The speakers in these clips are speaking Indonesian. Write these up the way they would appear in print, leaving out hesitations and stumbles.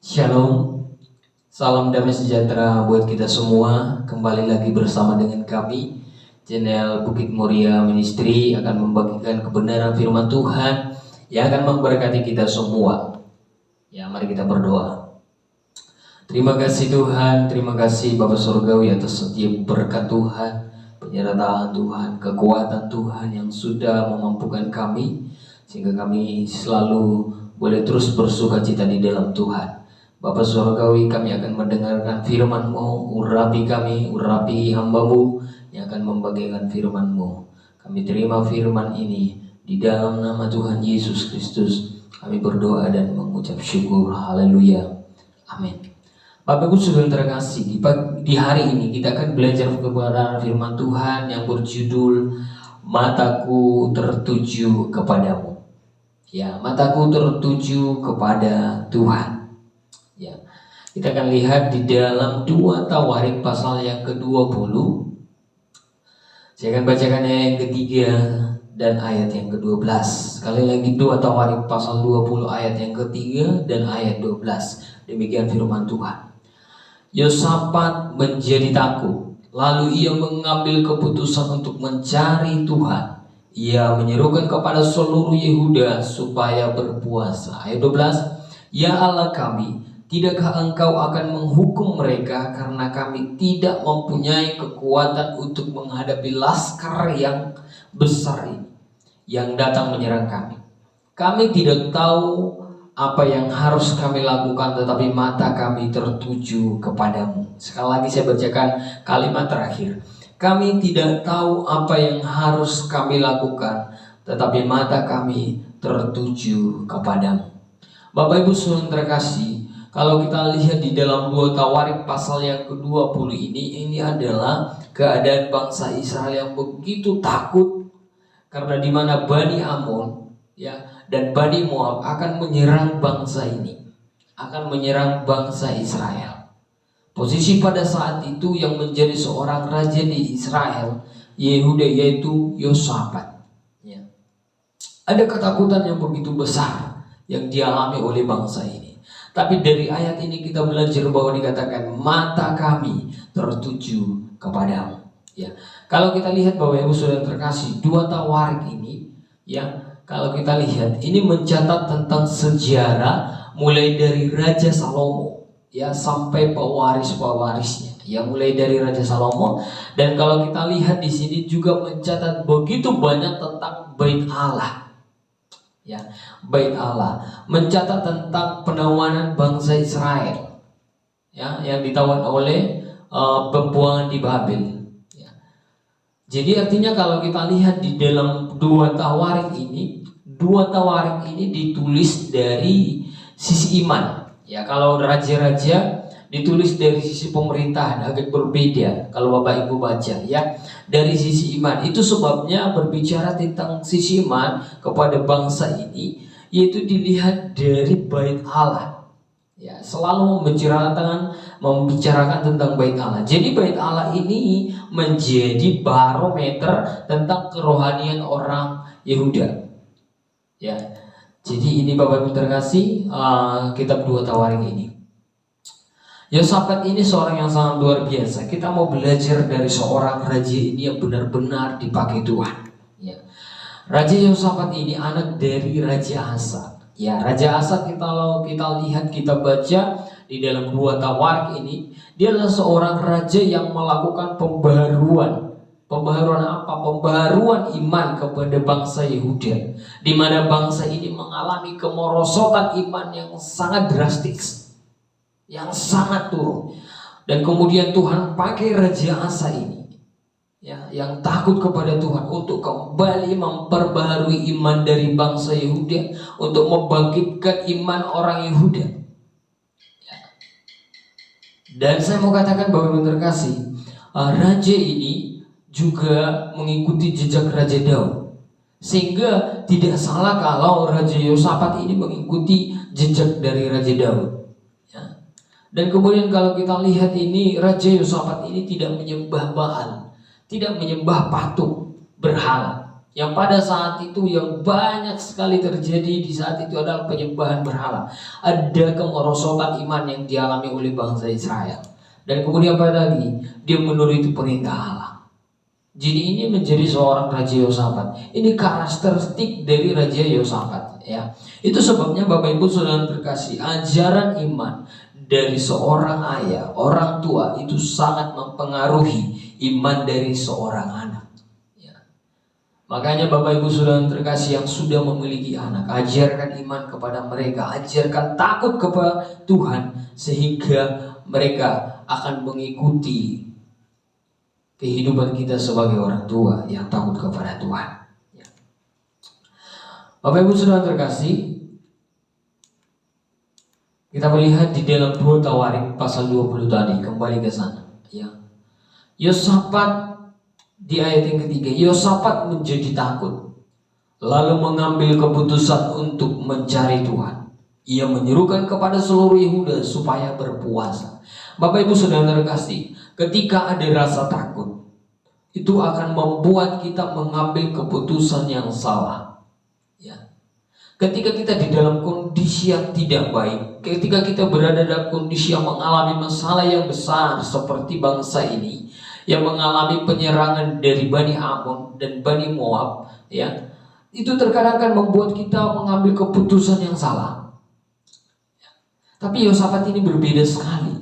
Shalom, salam damai sejahtera buat kita semua. Kembali lagi bersama dengan kami, channel Bukit Moria Ministry akan membagikan kebenaran firman Tuhan yang akan memberkati kita semua. Ya, mari kita berdoa. Terima kasih Tuhan, terima kasih Bapa Surgawi atas setiap berkat Tuhan, penyertaan Tuhan, kekuatan Tuhan yang sudah memampukan kami sehingga kami selalu boleh terus bersukacita di dalam Tuhan. Bapa Surgawi, kami akan mendengarkan firman-Mu, urapi kami, urapi hamba-Mu yang akan membagikan firman-Mu. Kami terima firman ini di dalam nama Tuhan Yesus Kristus. Kami berdoa dan mengucap syukur. Haleluya. Amin. Bapak Ibu Saudara terkasih, di hari ini kita akan belajar kebenaran firman Tuhan yang berjudul Mataku Tertuju Kepadamu. Ya, mataku tertuju kepada Tuhan. Ya, kita akan lihat di dalam 2 Tawarik pasal yang ke-20. Saya akan bacakan yang ketiga dan ayat yang ke-12. Sekali lagi 2 Tawarik pasal 20 ayat yang ketiga dan ayat 12. Demikian firman Tuhan. Yosafat menjadi takut, lalu ia mengambil keputusan untuk mencari Tuhan. Ia menyerukan kepada seluruh Yehuda supaya berpuasa. Ayat 12. Ya Allah kami, tidakkah engkau akan menghukum mereka karena kami tidak mempunyai kekuatan untuk menghadapi laskar yang besar ini yang datang menyerang kami. Kami tidak tahu apa yang harus kami lakukan, tetapi mata kami tertuju kepadamu. Sekali lagi saya bacakan kalimat terakhir. Kami tidak tahu apa yang harus kami lakukan, tetapi mata kami tertuju kepadamu. Bapak Ibu Saudara terkasih, kalau kita lihat di dalam 2 Tawarik pasal yang ke-20 ini adalah keadaan bangsa Israel yang begitu takut karena di mana Bani Amon dan Bani Moab akan menyerang bangsa ini, akan menyerang bangsa Israel. Posisi pada saat itu yang menjadi seorang raja di Israel, Yehuda, yaitu Yosafat. Ada ketakutan yang begitu besar yang dialami oleh bangsa ini. Tapi dari ayat ini kita belajar bahwa dikatakan mata kami tertuju kepadamu. Ya, kalau kita lihat bahwa Ibu Saudara terkasih, 2 Tawarik ini, kalau kita lihat ini mencatat tentang sejarah mulai dari Raja Salomo sampai pewaris-pewarisnya, mulai dari Raja Salomo. Dan kalau kita lihat di sini juga mencatat begitu banyak tentang Bait Allah. Bait Allah mencatat tentang penawanan bangsa Israel yang ditawan oleh pembuangan di Babel. Jadi artinya kalau kita lihat di dalam 2 Tawarik ini ditulis dari sisi iman. Kalau raja-raja ditulis dari sisi pemerintahan, agak berbeda kalau Bapak Ibu baca dari sisi iman. Itu sebabnya berbicara tentang sisi iman kepada bangsa ini, yaitu dilihat dari Bait Allah. Selalu membicarakan tentang Bait Allah. Jadi Bait Allah ini menjadi barometer tentang kerohanian orang Yehuda. Jadi ini Bapak Ibu terkasih, kitab 2 Tawarik ini. Yosafat ini seorang yang sangat luar biasa. Kita mau belajar dari seorang raja ini yang benar-benar dipakai Tuhan. Raja Yosafat ini anak dari Raja Asa. Raja Asa kalau kita lihat, kita baca di dalam 2 Tawarik ini, dia adalah seorang raja yang melakukan pembaharuan. Pembaharuan apa? Pembaharuan iman kepada bangsa Yehuda, di mana bangsa ini mengalami kemerosotan iman yang sangat drastis, yang sangat turun. Dan kemudian Tuhan pakai Raja Asa ini, yang takut kepada Tuhan, untuk kembali memperbaharui iman dari bangsa Yehuda, untuk membangkitkan iman orang Yehuda. Dan saya mau katakan bahwa terkasih, raja ini juga mengikuti jejak Raja Daud, sehingga tidak salah kalau Raja Yosafat ini mengikuti jejak dari Raja Daud. Dan kemudian kalau kita lihat ini, Raja Yosafat ini tidak menyembah Baal, tidak menyembah patung berhala. Yang pada saat itu yang banyak sekali terjadi di saat itu adalah penyembahan berhala. Ada kemerosotan iman yang dialami oleh bangsa Israel. Dan kemudian apa lagi? Dia menuruti perintah Allah. Jadi ini menjadi seorang Raja Yosafat. Ini karakteristik dari Raja Yosafat, ya. Itu sebabnya Bapak Ibu Saudara terkasih, ajaran iman dari seorang ayah, orang tua itu sangat mempengaruhi iman dari seorang anak. Makanya Bapak Ibu Saudara terkasih yang sudah memiliki anak, ajarkan iman kepada mereka, ajarkan takut kepada Tuhan, sehingga mereka akan mengikuti kehidupan kita sebagai orang tua yang takut kepada Tuhan. Bapak Ibu Saudara terkasih, kita melihat di dalam 2 Tawarik pasal 20 tadi, kembali ke sana. Yosafat di ayat yang ketiga, Yosafat menjadi takut, lalu mengambil keputusan untuk mencari Tuhan. Ia menyerukan kepada seluruh Yehuda supaya berpuasa. Bapak Ibu Saudara terkasih, ketika ada rasa takut, itu akan membuat kita mengambil keputusan yang salah. Ketika kita di dalam kondisi yang tidak baik, ketika kita berada dalam kondisi yang mengalami masalah yang besar seperti bangsa ini, yang mengalami penyerangan dari Bani Ammon dan Bani Moab, itu terkadang akan membuat kita mengambil keputusan yang salah. Tapi Yosafat ini berbeda sekali.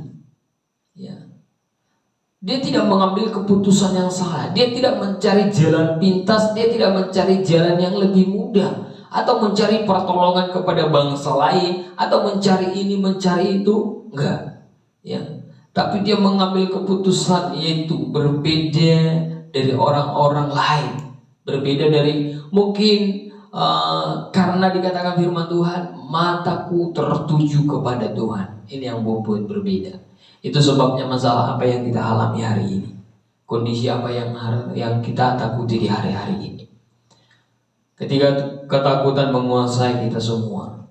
Dia tidak mengambil keputusan yang salah. Dia tidak mencari jalan pintas. Dia tidak mencari jalan yang lebih mudah, atau mencari pertolongan kepada bangsa lain, atau mencari ini, mencari itu. Enggak. Tapi dia mengambil keputusan, yaitu berbeda dari orang-orang lain. Berbeda dari mungkin karena dikatakan firman Tuhan, mataku tertuju kepada Tuhan. Ini yang membuat berbeda. Itu sebabnya masalah apa yang kita alami hari ini, kondisi apa yang kita takuti di hari-hari ini. Ketika ketakutan menguasai kita semua,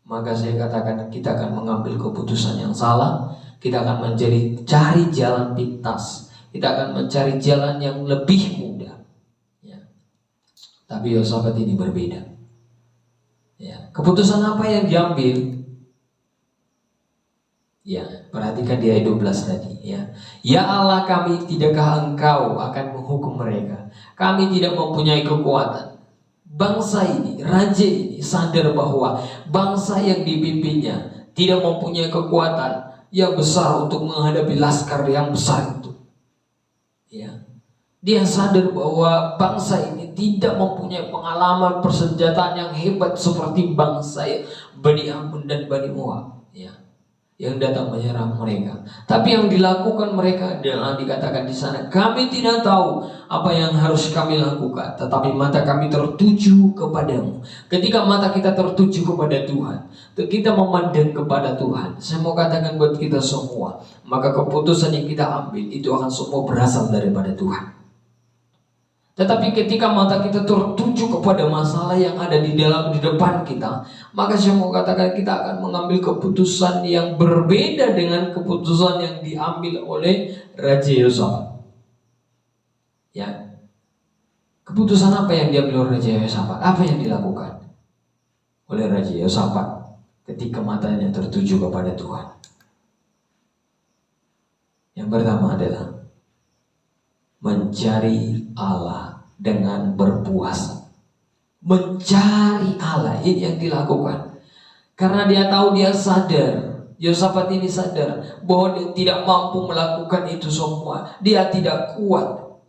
maka saya katakan kita akan mengambil keputusan yang salah. Kita akan cari jalan pintas. Kita akan mencari jalan yang lebih mudah. Tapi Yosafat ini berbeda. Keputusan apa yang diambil? Perhatikan di ayat 12 tadi. Ya Allah kami, tidakkah Engkau akan menghukum mereka? Kami tidak mempunyai kekuatan. Bangsa ini, raja ini sadar bahwa bangsa yang dipimpinnya tidak mempunyai kekuatan yang besar untuk menghadapi laskar yang besar itu. Dia sadar bahwa bangsa ini tidak mempunyai pengalaman persenjataan yang hebat seperti bangsa Bani Ammon dan Bani Moab yang datang menyerang mereka. Tapi yang dilakukan mereka adalah dikatakan di sana, kami tidak tahu apa yang harus kami lakukan, tetapi mata kami tertuju kepadamu. Ketika mata kita tertuju kepada Tuhan, kita memandang kepada Tuhan, saya mau katakan buat kita semua, maka keputusan yang kita ambil itu akan semua berasal daripada Tuhan. Tetapi ketika mata kita tertuju kepada masalah yang ada di depan kita, maka saya mau katakan kita akan mengambil keputusan yang berbeda dengan keputusan yang diambil oleh Raja Yosafat. Keputusan apa yang diambil oleh Raja Yosafat? Apa yang dilakukan oleh Raja Yosafat ketika matanya tertuju kepada Tuhan? Yang pertama adalah mencari Allah dengan berpuasa. Mencari Allah, ini yang dilakukan. Karena dia tahu, dia sadar, Yosafat ini sadar bahwa dia tidak mampu melakukan itu semua. Dia tidak kuat.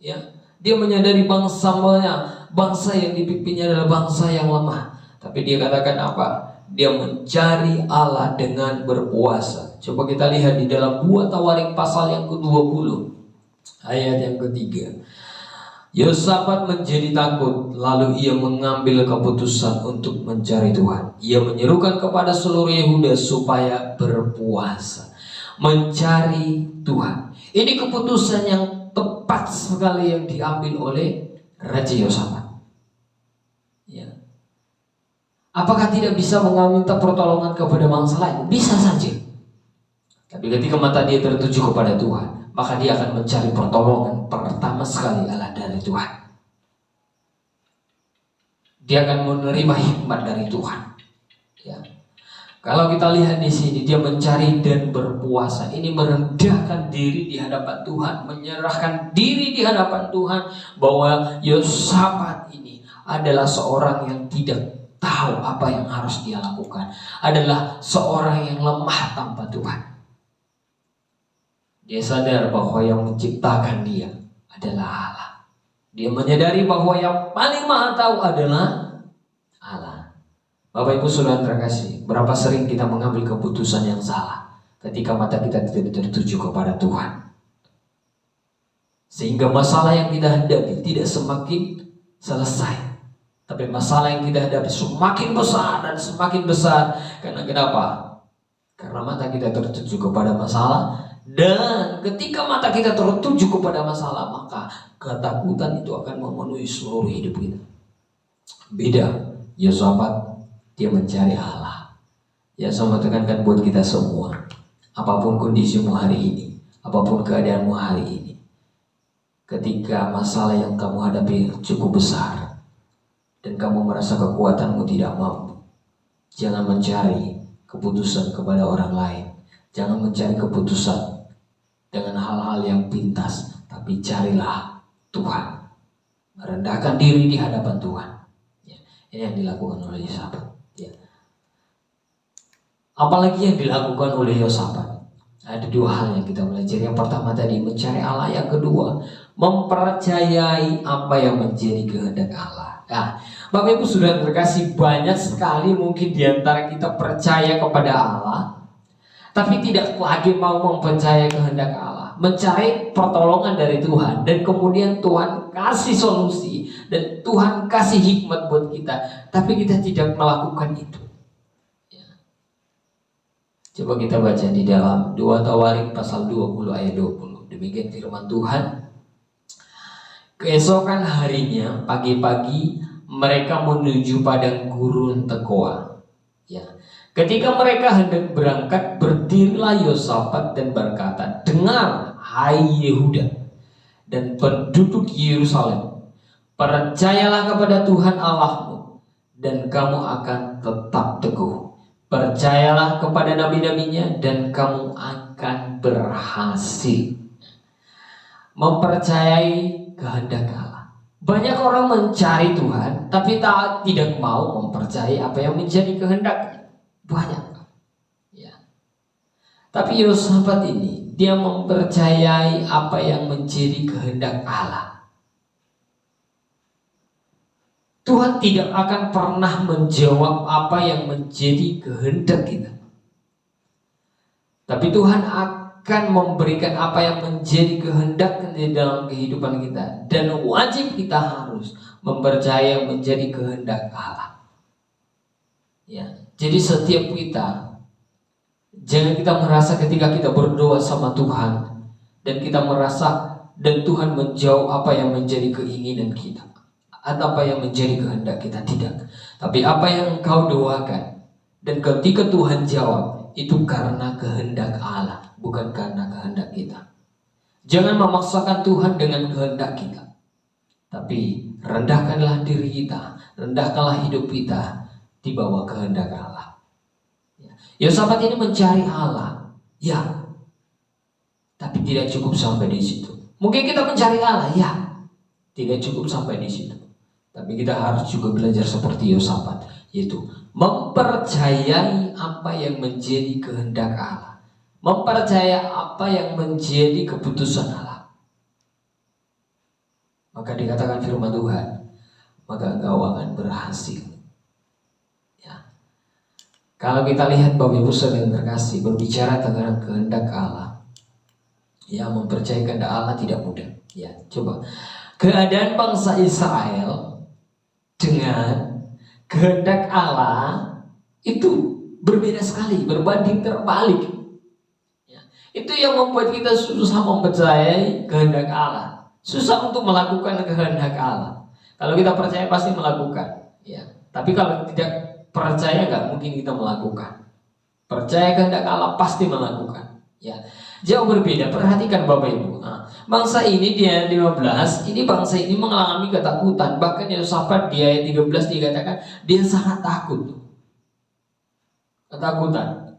Dia menyadari bangsa yang dipimpinnya adalah bangsa yang lemah. Tapi dia katakan apa? Dia mencari Allah dengan berpuasa. Coba kita lihat di dalam 2 Tawarik pasal yang ke-20. Ayat yang ketiga. Yosafat menjadi takut, lalu ia mengambil keputusan untuk mencari Tuhan. Ia menyerukan kepada seluruh Yehuda supaya berpuasa, mencari Tuhan. Ini keputusan yang tepat sekali yang diambil oleh Raja Yosafat. Apakah tidak bisa meminta pertolongan kepada bangsa lain? Bisa saja. Tapi ketika mata dia tertuju kepada Tuhan, maka dia akan mencari pertolongan pertama sekali adalah dari Tuhan. dia akan menerima hikmat dari Tuhan. Ya. Kalau kita lihat di sini, dia mencari dan berpuasa. Ini merendahkan diri di hadapan Tuhan, menyerahkan diri di hadapan Tuhan, bahwa Yosafat ini adalah seorang yang tidak tahu apa yang harus dia lakukan, adalah seorang yang lemah tanpa Tuhan. Dia sadar bahwa yang menciptakan dia adalah Allah. Dia menyadari bahwa yang paling maha tahu adalah Allah. Bapak Ibu Saudara terkasih, berapa sering kita mengambil keputusan yang salah ketika mata kita tidak tertuju kepada Tuhan, sehingga masalah yang kita hadapi tidak semakin selesai, tapi masalah yang kita hadapi semakin besar dan semakin besar. Karena kenapa? Karena mata kita tertuju kepada masalah, dan ketika mata kita tertuju kepada masalah, maka ketakutan itu akan memenuhi seluruh hidup kita. Beda Yosafat, dia mencari Allah. Ya, saya tekankan buat kita semua, apapun kondisimu hari ini, apapun keadaanmu hari ini, ketika masalah yang kamu hadapi cukup besar dan kamu merasa kekuatanmu tidak mampu, jangan mencari keputusan kepada orang lain. Jangan mencari keputusan dengan hal-hal yang pintas, tapi carilah Tuhan. Merendahkan diri di hadapan Tuhan. Ya, ini yang dilakukan oleh Yosafat. Ya. Apalagi yang dilakukan oleh Yosafat? Ada dua hal yang kita belajar. Yang pertama tadi mencari Allah, yang kedua mempercayai apa yang menjadi kehendak Allah. Nah, Bapak Ibu Saudara terkasih, banyak sekali mungkin diantara kita percaya kepada Allah, tapi tidak lagi mau mempercayai kehendak Allah, mencari pertolongan dari Tuhan, dan kemudian Tuhan kasih solusi dan Tuhan kasih hikmat buat kita, tapi kita tidak melakukan itu. Ya. Coba kita baca di dalam 2 Tawarik pasal 20 ayat 20. Demikian firman Tuhan. Keesokan harinya pagi-pagi mereka menuju padang gurun Tekoa. Ya. Ketika mereka hendak berangkat, berdirilah Yosafat dan berkata, "Dengar, hai Yehuda dan penduduk Yerusalem, percayalah kepada Tuhan Allahmu dan kamu akan tetap teguh. Percayalah kepada nabi-nabinya dan kamu akan berhasil." Mempercayai kehendak Allah. Banyak orang mencari Tuhan tapi tidak mau mempercayai apa yang menjadi kehendaknya. Banyak. Ya. Tapi Yosafat ini, dia mempercayai apa yang menjadi kehendak Allah. Tuhan tidak akan pernah menjawab apa yang menjadi kehendak kita, tapi Tuhan akan memberikan apa yang menjadi kehendak di dalam kehidupan kita, dan wajib kita harus mempercayai menjadi kehendak Allah. Ya, jadi setiap kita, jangan kita merasa ketika kita berdoa sama Tuhan dan kita merasa dan Tuhan menjawab apa yang menjadi keinginan kita atau apa yang menjadi kehendak kita, tidak. Tapi apa yang engkau doakan dan ketika Tuhan jawab, itu karena kehendak Allah, bukan karena kehendak kita. Jangan memaksakan Tuhan dengan kehendak kita, tapi rendahkanlah diri kita, rendahkanlah hidup kita di bawah kehendak Allah. Yosafat ini mencari Allah, ya, tapi tidak cukup sampai di situ. Mungkin kita mencari Allah, ya, tidak cukup sampai di situ. Tapi kita harus juga belajar seperti Yosafat, yaitu mempercayai apa yang menjadi kehendak Allah, mempercayai apa yang menjadi keputusan Allah. Maka dikatakan firman Tuhan, maka engkau akan berhasil. Ya. Kalau kita lihat Bapak Ibu Saudara yang terkasih, berbicara tentang kehendak Allah, ya, mempercayai kehendak Allah tidak mudah. Ya, coba keadaan bangsa Israel dengan kehendak Allah itu berbeda sekali, berbanding terbalik. Ya. Itu yang membuat kita susah mempercayai kehendak Allah, susah untuk melakukan kehendak Allah. Kalau kita percaya pasti melakukan, ya. Tapi kalau tidak percaya nggak mungkin kita melakukan. Percaya kehendak Allah pasti melakukan. Ya. Jauh berbeda. Perhatikan Bapak Ibu. Nah, bangsa ini di ayat 15, ini bangsa ini mengalami ketakutan. Bahkan Yehosafat di ayat 13 dikatakan dia sangat takut. Ketakutan.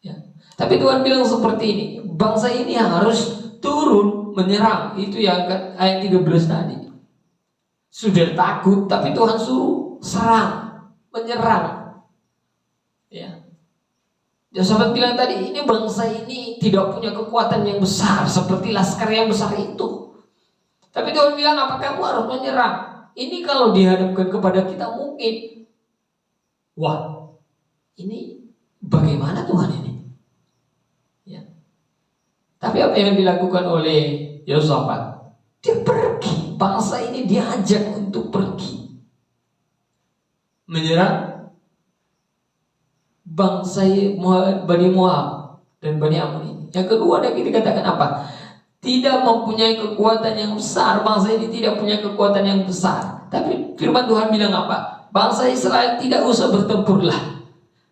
Ya. Tapi Tuhan bilang seperti ini, bangsa ini harus turun menyerang. Itu yang ayat 13 tadi. Sudah takut, tapi Tuhan suruh serang, menyerang. Ya. Yehosafat bilang tadi, ini bangsa ini tidak punya kekuatan yang besar seperti laskar yang besar itu. Tapi Tuhan bilang, apa kamu harus menyerang? Ini kalau dihadapkan kepada kita mungkin, wah, ini bagaimana Tuhan ini? Ya. Tapi apa yang dilakukan oleh Yehosafat? Dia pergi, bangsa ini diajak untuk pergi menyerang bangsa Bani Moab dan Bani Ammon ini. Yang kedua ada dikatakan apa? Tidak mempunyai kekuatan yang besar. Bangsa ini tidak punya kekuatan yang besar. Tapi firman Tuhan bilang apa? Bangsa Israel tidak usah bertempurlah.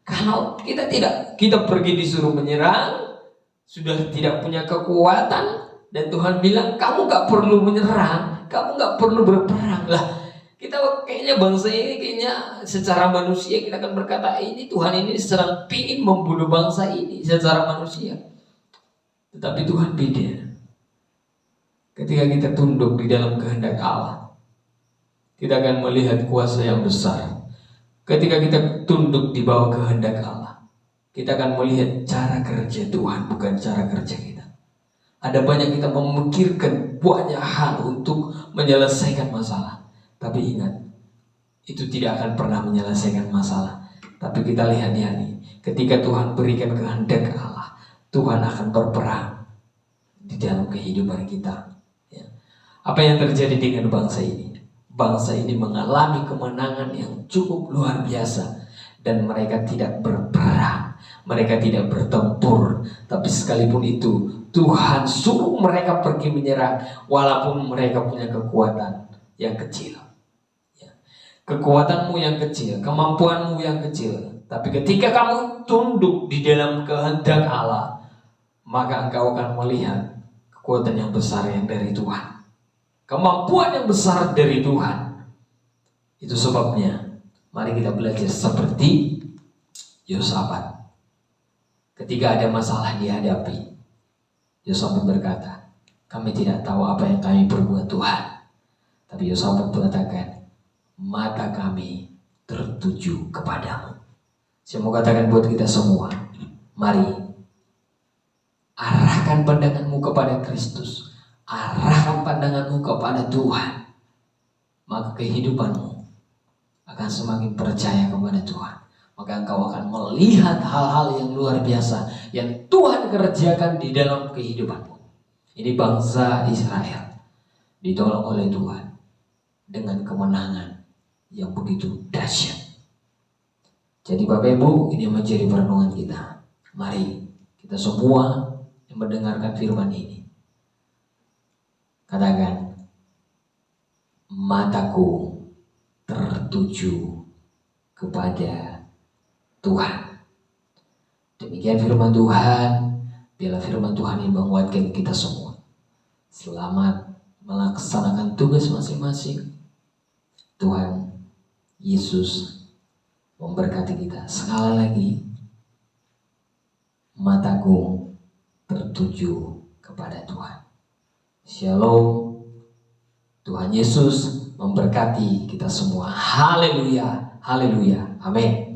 Kalau kita pergi disuruh menyerang, sudah tidak punya kekuatan, dan Tuhan bilang kamu gak perlu menyerang, kamu gak perlu berperang lah. Kita kayaknya bangsa ini kayaknya secara manusia kita akan berkata ini Tuhan ini sedang ingin membunuh bangsa ini secara manusia. Tetapi Tuhan beda. Ketika kita tunduk di dalam kehendak Allah, kita akan melihat kuasa yang besar. Ketika kita tunduk di bawah kehendak Allah, kita akan melihat cara kerja Tuhan, bukan cara kerja kita. Ada banyak kita memikirkan banyak hal untuk menyelesaikan masalah. Tapi ingat, itu tidak akan pernah menyelesaikan masalah. Tapi kita lihat ya nih, ketika Tuhan berikan kehendak Allah, Tuhan akan berperang di dalam kehidupan kita. Ya. Apa yang terjadi dengan bangsa ini? Bangsa ini mengalami kemenangan yang cukup luar biasa. Dan mereka tidak berperang, mereka tidak bertempur. Tapi sekalipun itu, Tuhan suruh mereka pergi menyerang, walaupun mereka punya kekuatan yang kecil. Kekuatanmu yang kecil, kemampuanmu yang kecil. Tapi ketika kamu tunduk di dalam kehendak Allah, maka engkau akan melihat kekuatan yang besar yang dari Tuhan, kemampuan yang besar dari Tuhan. Itu sebabnya mari kita belajar seperti Yehosafat. Ketika ada masalah dihadapi, Yehosafat berkata, kami tidak tahu apa yang kami perbuat Tuhan. Tapi Yehosafat mengatakan, mata kami tertuju kepadamu. Saya mau katakan buat kita semua, mari arahkan pandanganmu kepada Kristus, arahkan pandanganmu kepada Tuhan, maka kehidupanmu akan semakin percaya kepada Tuhan. Maka engkau akan melihat hal-hal yang luar biasa yang Tuhan kerjakan di dalam kehidupanmu. Ini bangsa Israel ditolong oleh Tuhan dengan kemenangan yang begitu dahsyat. Jadi Bapak Ibu, ini menjadi perenungan kita. Mari kita semua yang mendengarkan firman ini, katakan, mataku tertuju kepada Tuhan. Demikian firman Tuhan. Biarlah firman Tuhan yang menguatkan kita semua. Selamat melaksanakan tugas masing-masing. Tuhan Yesus memberkati kita. Sekali lagi, mataku tertuju kepada Tuhan. Shalom. Tuhan Yesus memberkati kita semua. Haleluya, haleluya, amin.